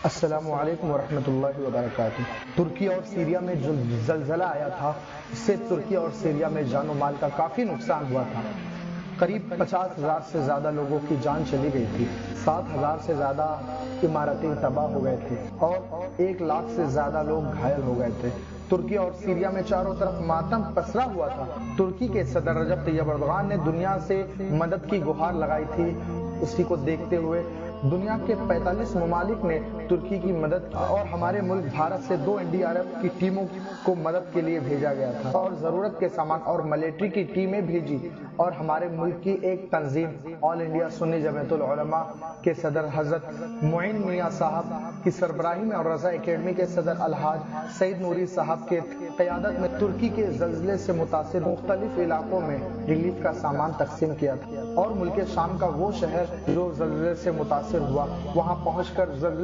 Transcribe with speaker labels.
Speaker 1: السلام علیکم ورحمۃ اللہ وبرکاتہ۔ ترکی اور سیریا میں جو زلزلہ آیا تھا اس سے ترکی اور سیریا میں جان و مال کا کافی نقصان ہوا تھا۔ قریب 50,000 سے زیادہ لوگوں کی جان چلی گئی تھی، 7,000 سے زیادہ عمارتیں تباہ ہو گئے تھے اور 1 لاکھ سے زیادہ لوگ گھائل ہو گئے تھے۔ ترکی اور سیریا میں چاروں طرف ماتم پسرا ہوا تھا۔ ترکی کے صدر رجب طیب اردوغان نے دنیا سے مدد کی گہار لگائی تھی۔ اسی کو دیکھتے ہوئے دنیا کے 45 ممالک نے ترکی کی مدد کی اور ہمارے ملک بھارت سے 2 NDRF کی ٹیموں کو مدد کے لیے بھیجا گیا تھا اور ضرورت کے سامان اور ملٹری کی ٹیمیں بھیجی اور ہمارے ملک کی ایک تنظیم آل انڈیا سنی جمعیت العلماء کے صدر حضرت معین میاں صاحب کی سربراہی میں اور رضا اکیڈمی کے صدر الحاج سعید نوری صاحب کے قیادت میں ترکی کے زلزلے سے متاثر مختلف علاقوں میں ریلیف کا سامان تقسیم کیا تھا اور ملک شام کا وہ شہر جو زلزلے سے متاثر ہوا وہاں پہنچ کر زلزلے